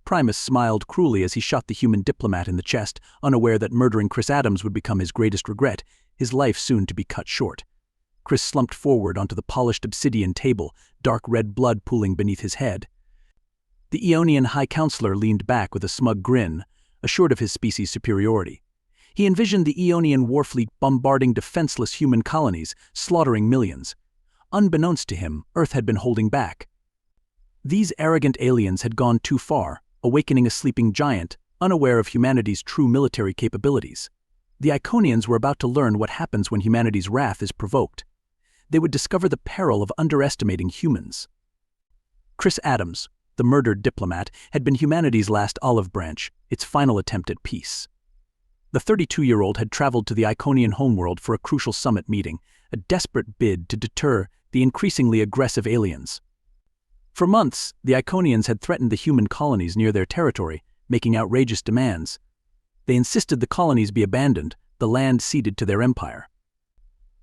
Primus smiled cruelly as he shot the human diplomat in the chest, unaware that murdering Chris Adams would become his greatest regret, his life soon to be cut short. Chris slumped forward onto the polished obsidian table, dark red blood pooling beneath his head. The Iconian High Counselor leaned back with a smug grin, assured of his species' superiority. He envisioned the Iconian war fleet bombarding defenseless human colonies, slaughtering millions. Unbeknownst to him, Earth had been holding back. These arrogant aliens had gone too far, awakening a sleeping giant, unaware of humanity's true military capabilities. The Iconians were about to learn what happens when humanity's wrath is provoked. They would discover the peril of underestimating humans. Chris Adams, the murdered diplomat, had been humanity's last olive branch, its final attempt at peace. The 32-year-old had traveled to the Iconian homeworld for a crucial summit meeting, a desperate bid to deter the increasingly aggressive aliens. For months, the Iconians had threatened the human colonies near their territory, making outrageous demands. They insisted the colonies be abandoned, the land ceded to their empire.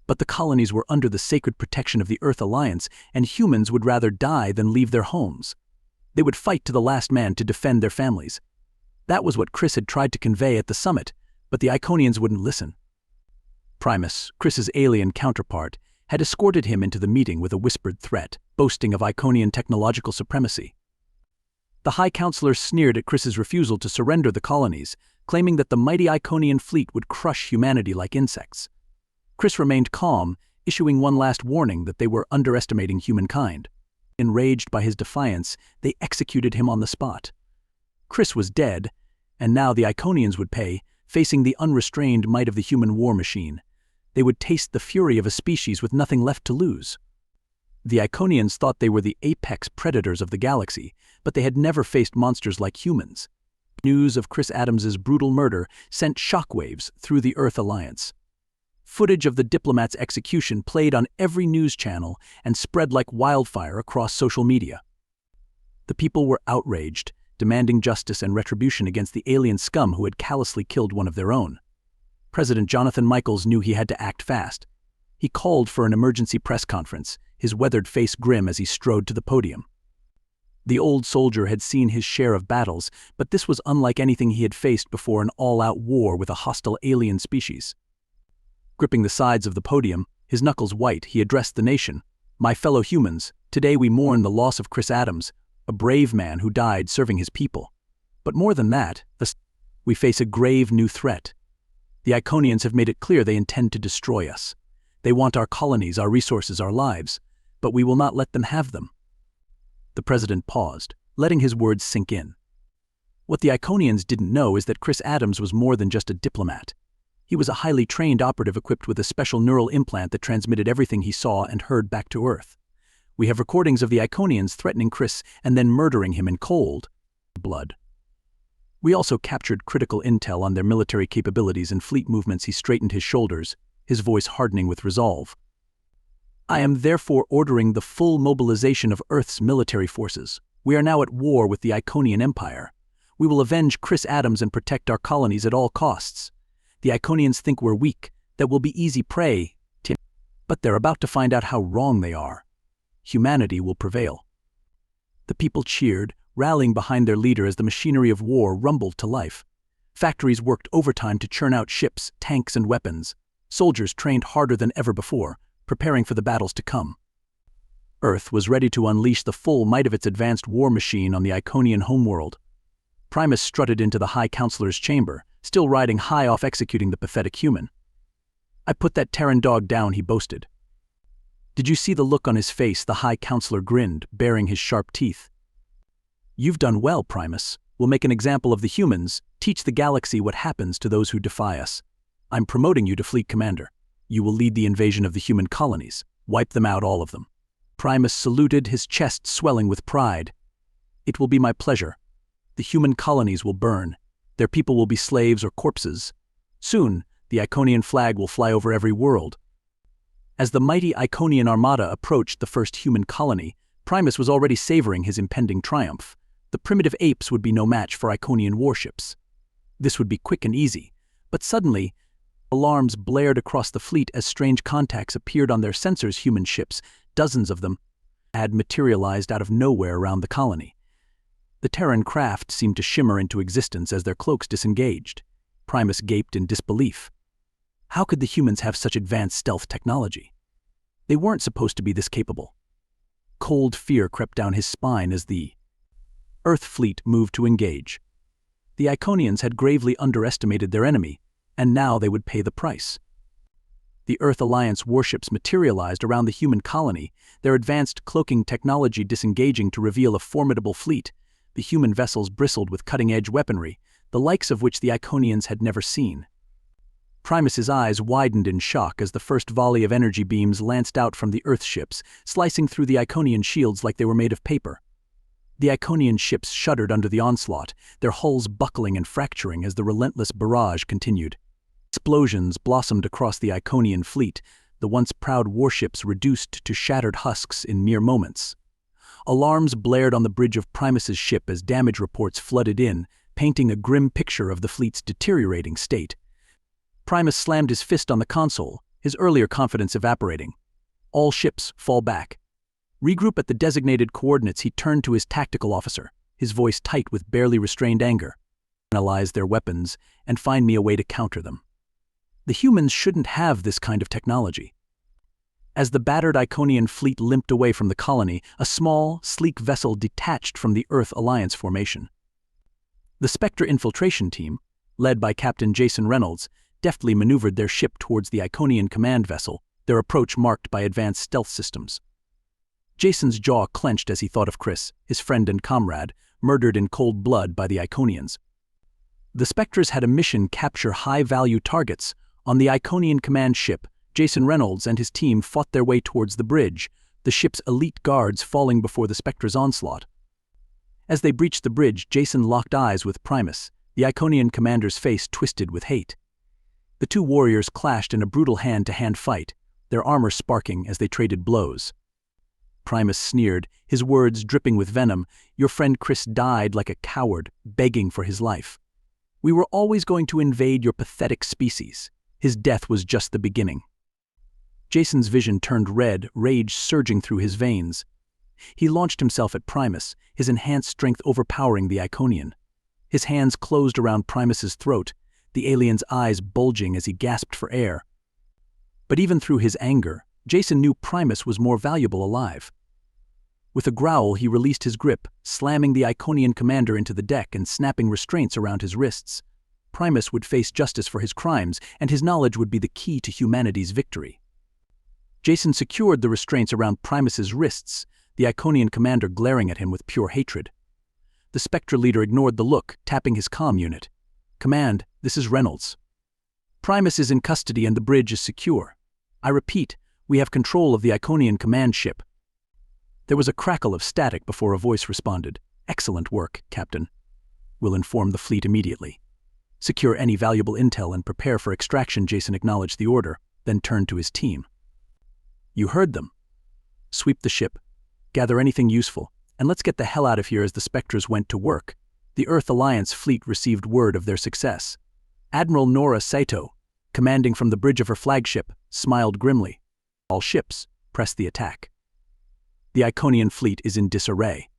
But the colonies were under the sacred protection of the Earth Alliance, and humans would rather die than leave their homes. They would fight to the last man to defend their families. That was what Chris had tried to convey at the summit, but the Iconians wouldn't listen. Primus, Chris's alien counterpart, had escorted him into the meeting with a whispered threat, boasting of Iconian technological supremacy. The High Counselor sneered at Chris's refusal to surrender the colonies, claiming that the mighty Iconian fleet would crush humanity like insects. Chris remained calm, issuing one last warning that they were underestimating humankind. Enraged by his defiance, they executed him on the spot. Chris was dead, and now the Iconians would pay, facing the unrestrained might of the human war machine. They would taste the fury of a species with nothing left to lose. The Iconians thought they were the apex predators of the galaxy, but they had never faced monsters like humans. News of Chris Adams's brutal murder sent shockwaves through the Earth Alliance. Footage of the diplomat's execution played on every news channel and spread like wildfire across social media. The people were outraged, demanding justice and retribution against the alien scum who had callously killed one of their own. President Jonathan Michaels knew he had to act fast. He called for an emergency press conference, his weathered face grim as he strode to the podium. The old soldier had seen his share of battles, but this was unlike anything he had faced before, an all-out war with a hostile alien species. Gripping the sides of the podium, his knuckles white, he addressed the nation. "My fellow humans, today we mourn the loss of Chris Adams, a brave man who died serving his people. But more than that, we face a grave new threat. The Iconians have made it clear they intend to destroy us. They want our colonies, our resources, our lives, but we will not let them have them." The president paused, letting his words sink in. What the Iconians didn't know is that Chris Adams was more than just a diplomat. He was a highly trained operative equipped with a special neural implant that transmitted everything he saw and heard back to Earth. We have recordings of the Iconians threatening Chris and then murdering him in cold blood. We also captured critical intel on their military capabilities and fleet movements. He straightened his shoulders, his voice hardening with resolve. "I am therefore ordering the full mobilization of Earth's military forces. We are now at war with the Iconian Empire. We will avenge Chris Adams and protect our colonies at all costs. The Iconians think we're weak, that we'll be easy prey, but they're about to find out how wrong they are. Humanity will prevail." The people cheered, rallying behind their leader as the machinery of war rumbled to life. Factories worked overtime to churn out ships, tanks, and weapons. Soldiers trained harder than ever before, preparing for the battles to come. Earth was ready to unleash the full might of its advanced war machine on the Iconian homeworld. Primus strutted into the High Counselor's chamber, still riding high off executing the pathetic human. "I put that Terran dog down," he boasted. Did you see the look on his face? The High Counselor grinned, baring his sharp teeth. "You've done well, Primus. We'll make an example of the humans, teach the galaxy what happens to those who defy us. I'm promoting you to Fleet Commander. You will lead the invasion of the human colonies. Wipe them out, all of them." Primus saluted, his chest swelling with pride. "It will be my pleasure. The human colonies will burn. Their people will be slaves or corpses. Soon, the Iconian flag will fly over every world." As the mighty Iconian armada approached the first human colony, Primus was already savoring his impending triumph. The primitive apes would be no match for Iconian warships. This would be quick and easy, but suddenly, alarms blared across the fleet as strange contacts appeared on their sensors. Human ships, dozens of them, had materialized out of nowhere around the colony. The Terran craft seemed to shimmer into existence as their cloaks disengaged. Primus gaped in disbelief. How could the humans have such advanced stealth technology? They weren't supposed to be this capable. Cold fear crept down his spine as the Earth fleet moved to engage. The Iconians had gravely underestimated their enemy, and now they would pay the price. The Earth Alliance warships materialized around the human colony, their advanced cloaking technology disengaging to reveal a formidable fleet. The human vessels bristled with cutting-edge weaponry, the likes of which the Iconians had never seen. Primus's eyes widened in shock as the first volley of energy beams lanced out from the Earth ships, slicing through the Iconian shields like they were made of paper. The Iconian ships shuddered under the onslaught, their hulls buckling and fracturing as the relentless barrage continued. Explosions blossomed across the Iconian fleet, the once proud warships reduced to shattered husks in mere moments. Alarms blared on the bridge of Primus's ship as damage reports flooded in, painting a grim picture of the fleet's deteriorating state. Primus slammed his fist on the console, his earlier confidence evaporating. All ships, fall back. Regroup at the designated coordinates. He turned to his tactical officer, his voice tight with barely restrained anger. Analyze their weapons and find me a way to counter them. The humans shouldn't have this kind of technology. As the battered Iconian fleet limped away from the colony, a small, sleek vessel detached from the Earth Alliance formation. The Spectre infiltration team, led by Captain Jason Reynolds, deftly maneuvered their ship towards the Iconian command vessel, their approach marked by advanced stealth systems. Jason's jaw clenched as he thought of Chris, his friend and comrade, murdered in cold blood by the Iconians. The Spectres had a mission: capture high-value targets. On the Iconian command ship, Jason Reynolds and his team fought their way towards the bridge, the ship's elite guards falling before the Spectre's onslaught. As they breached the bridge, Jason locked eyes with Primus, the Iconian commander's face twisted with hate. The two warriors clashed in a brutal hand-to-hand fight, their armor sparking as they traded blows. Primus sneered, his words dripping with venom. Your friend Chris died like a coward, begging for his life. We were always going to invade your pathetic species. His death was just the beginning. Jason's vision turned red, rage surging through his veins. He launched himself at Primus, his enhanced strength overpowering the Iconian. His hands closed around Primus's throat, the alien's eyes bulging as he gasped for air. But even through his anger, Jason knew Primus was more valuable alive. With a growl, he released his grip, slamming the Iconian commander into the deck and snapping restraints around his wrists. Primus would face justice for his crimes, and his knowledge would be the key to humanity's victory. Jason secured the restraints around Primus's wrists, the Iconian commander glaring at him with pure hatred. The Spectre leader ignored the look, tapping his comm unit. Command, this is Reynolds. Primus is in custody and the bridge is secure. I repeat, we have control of the Iconian command ship. There was a crackle of static before a voice responded. Excellent work, Captain. We'll inform the fleet immediately. Secure any valuable intel and prepare for extraction. Jason acknowledged the order, then turned to his team. You heard them. Sweep the ship, gather anything useful, and let's get the hell out of here. As the Spectres went to work, the Earth Alliance fleet received word of their success. Admiral Nora Saito, commanding from the bridge of her flagship, smiled grimly. All ships, press the attack. The Iconian fleet is in disarray.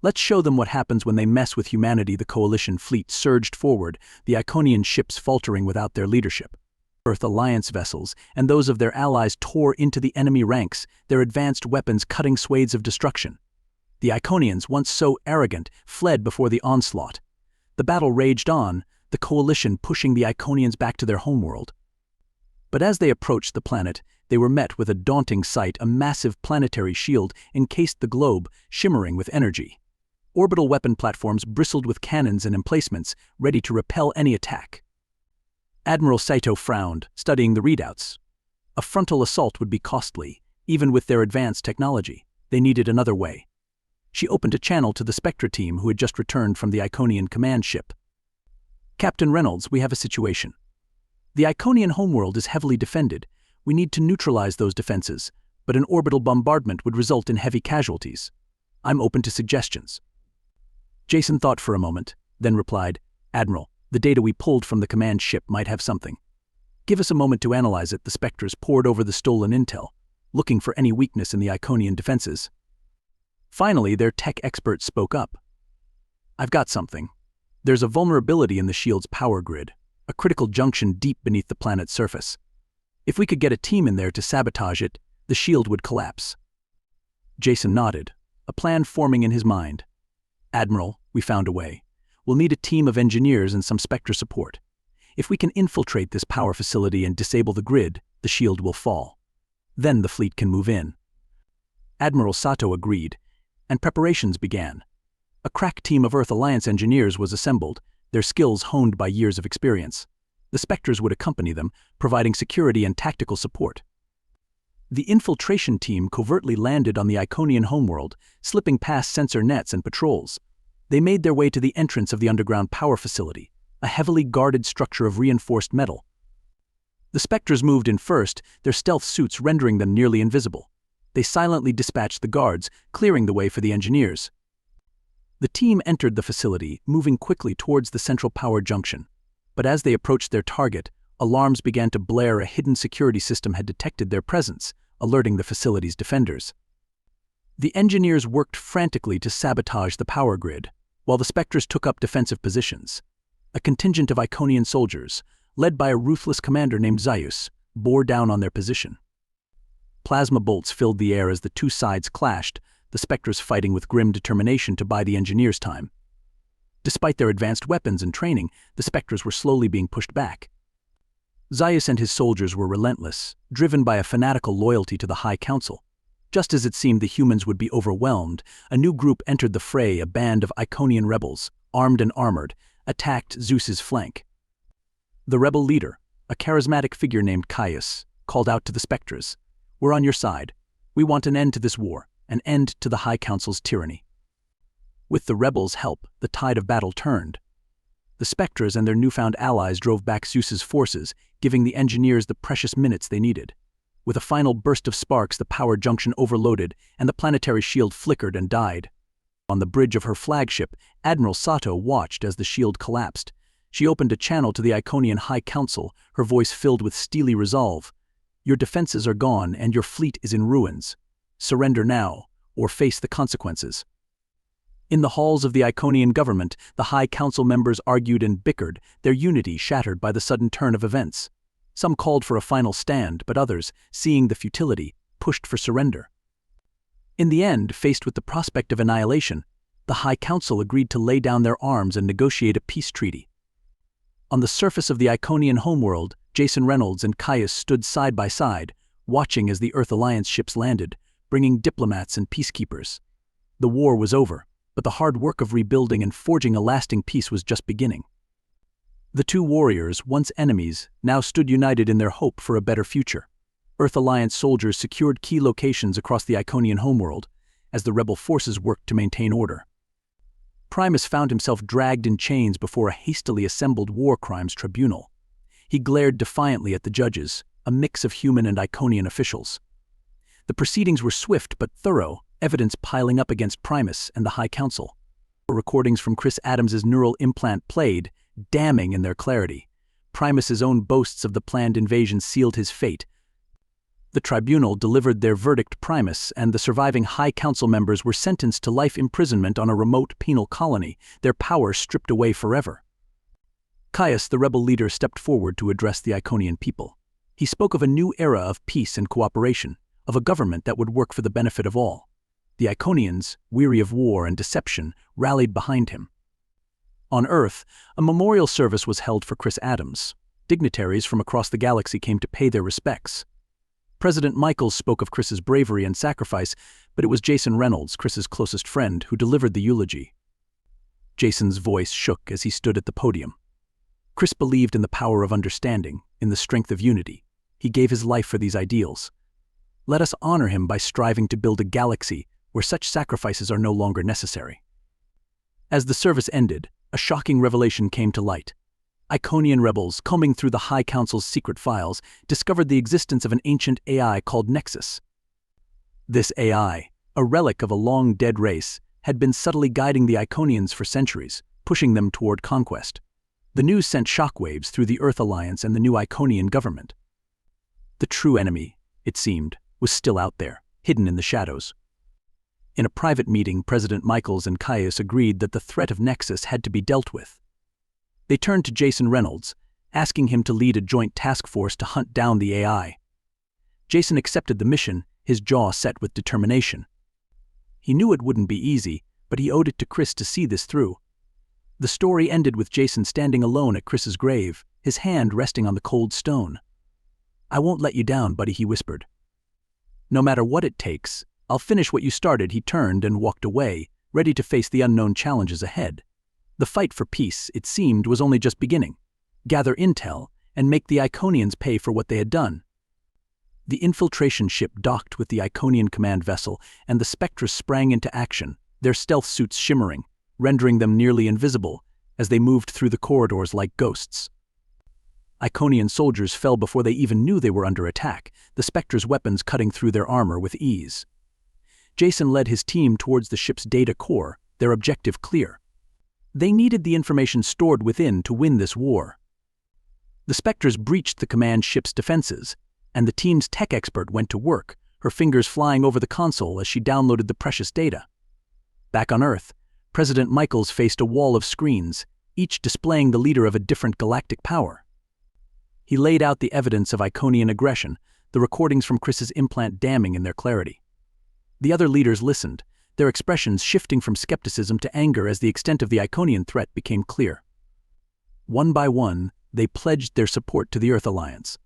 Let's show them what happens when they mess with humanity. The coalition fleet surged forward, the Iconian ships faltering without their leadership. Earth Alliance vessels and those of their allies tore into the enemy ranks, their advanced weapons cutting swathes of destruction. The Iconians, once so arrogant, fled before the onslaught. The battle raged on, the coalition pushing the Iconians back to their homeworld. But as they approached the planet, they were met with a daunting sight: a massive planetary shield encased the globe, shimmering with energy. Orbital weapon platforms bristled with cannons and emplacements, ready to repel any attack. Admiral Saito frowned, studying the readouts. A frontal assault would be costly, even with their advanced technology. They needed another way. She opened a channel to the Spectre team who had just returned from the Iconian command ship. Captain Reynolds, we have a situation. The Iconian homeworld is heavily defended. We need to neutralize those defenses, but an orbital bombardment would result in heavy casualties. I'm open to suggestions. Jason thought for a moment, then replied, Admiral, the data we pulled from the command ship might have something. Give us a moment to analyze it. The Spectres pored over the stolen intel, looking for any weakness in the Iconian defenses. Finally, their tech expert spoke up. I've got something. There's a vulnerability in the shield's power grid, a critical junction deep beneath the planet's surface. If we could get a team in there to sabotage it, the shield would collapse. Jason nodded, a plan forming in his mind. Admiral, we found a way. We'll need a team of engineers and some Spectre support. If we can infiltrate this power facility and disable the grid, the shield will fall. Then the fleet can move in. Admiral Sato agreed, and preparations began. A crack team of Earth Alliance engineers was assembled, their skills honed by years of experience. The Spectres would accompany them, providing security and tactical support. The infiltration team covertly landed on the Iconian homeworld, slipping past sensor nets and patrols. They made their way to the entrance of the underground power facility, a heavily guarded structure of reinforced metal. The Spectres moved in first, their stealth suits rendering them nearly invisible. They silently dispatched the guards, clearing the way for the engineers. The team entered the facility, moving quickly towards the central power junction. But as they approached their target, alarms began to blare. A hidden security system had detected their presence, alerting the facility's defenders. The engineers worked frantically to sabotage the power grid, while the Spectres took up defensive positions. A contingent of Iconian soldiers, led by a ruthless commander named Zeus, bore down on their position. Plasma bolts filled the air as the two sides clashed, the Spectres fighting with grim determination to buy the engineers time. Despite their advanced weapons and training, the Spectres were slowly being pushed back. Zeus and his soldiers were relentless, driven by a fanatical loyalty to the High Council. Just as it seemed the humans would be overwhelmed, a new group entered the fray. A band of Iconian rebels, armed and armored, attacked Zeus's flank. The rebel leader, a charismatic figure named Caius, called out to the Spectres, "We're on your side. We want an end to this war, an end to the High Council's tyranny." With the rebels' help, the tide of battle turned. The Spectres and their newfound allies drove back Zeus's forces, giving the engineers the precious minutes they needed. With a final burst of sparks, the power junction overloaded, and the planetary shield flickered and died. On the bridge of her flagship, Admiral Sato watched as the shield collapsed. She opened a channel to the Iconian High Council, her voice filled with steely resolve. "Your defenses are gone, and your fleet is in ruins. Surrender now, or face the consequences." In the halls of the Iconian government, the High Council members argued and bickered, their unity shattered by the sudden turn of events. Some called for a final stand, but others, seeing the futility, pushed for surrender. In the end, faced with the prospect of annihilation, the High Council agreed to lay down their arms and negotiate a peace treaty. On the surface of the Iconian homeworld, Jason Reynolds and Caius stood side by side, watching as the Earth Alliance ships landed, bringing diplomats and peacekeepers. The war was over, but the hard work of rebuilding and forging a lasting peace was just beginning. The two warriors, once enemies, now stood united in their hope for a better future. Earth Alliance soldiers secured key locations across the Iconian homeworld, as the rebel forces worked to maintain order. Primus found himself dragged in chains before a hastily assembled war crimes tribunal. He glared defiantly at the judges, a mix of human and Iconian officials. The proceedings were swift but thorough, evidence piling up against Primus and the High Council. Recordings from Chris Adams's neural implant played, damning in their clarity. Primus's own boasts of the planned invasion sealed his fate. The tribunal delivered their verdict. Primus and the surviving High Council members were sentenced to life imprisonment on a remote penal colony, their power stripped away forever. Caius, the rebel leader, stepped forward to address the Iconian people. He spoke of a new era of peace and cooperation, of a government that would work for the benefit of all. The Iconians, weary of war and deception, rallied behind him. On Earth, a memorial service was held for Chris Adams. Dignitaries from across the galaxy came to pay their respects. President Michaels spoke of Chris's bravery and sacrifice, but it was Jason Reynolds, Chris's closest friend, who delivered the eulogy. Jason's voice shook as he stood at the podium. Chris believed in the power of understanding, in the strength of unity. He gave his life for these ideals. Let us honor him by striving to build a galaxy where such sacrifices are no longer necessary. As the service ended, a shocking revelation came to light. Iconian rebels, combing through the High Council's secret files, discovered the existence of an ancient AI called Nexus. This AI, a relic of a long-dead race, had been subtly guiding the Iconians for centuries, pushing them toward conquest. The news sent shockwaves through the Earth Alliance and the new Iconian government. The true enemy, it seemed, was still out there, hidden in the shadows. In a private meeting, President Michaels and Caius agreed that the threat of Nexus had to be dealt with. They turned to Jason Reynolds, asking him to lead a joint task force to hunt down the AI. Jason accepted the mission, his jaw set with determination. He knew it wouldn't be easy, but he owed it to Chris to see this through. The story ended with Jason standing alone at Chris's grave, his hand resting on the cold stone. "I won't let you down, buddy," he whispered. "No matter what it takes, I'll finish what you started." He turned and walked away, ready to face the unknown challenges ahead. The fight for peace, it seemed, was only just beginning. Gather intel and make the Iconians pay for what they had done. The infiltration ship docked with the Iconian command vessel, and the Spectres sprang into action, their stealth suits shimmering, rendering them nearly invisible as they moved through the corridors like ghosts. Iconian soldiers fell before they even knew they were under attack, the Spectres' weapons cutting through their armor with ease. Jason led his team towards the ship's data core, their objective clear. They needed the information stored within to win this war. The Spectres breached the command ship's defenses, and the team's tech expert went to work, her fingers flying over the console as she downloaded the precious data. Back on Earth, President Michaels faced a wall of screens, each displaying the leader of a different galactic power. He laid out the evidence of Iconian aggression, the recordings from Chris's implant damning in their clarity. The other leaders listened, their expressions shifting from skepticism to anger as the extent of the Iconian threat became clear. One by one, they pledged their support to the Earth Alliance.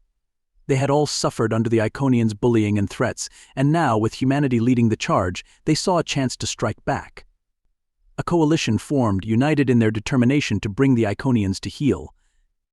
They had all suffered under the Iconians' bullying and threats, and now, with humanity leading the charge, they saw a chance to strike back. A coalition formed, united in their determination to bring the Iconians to heel,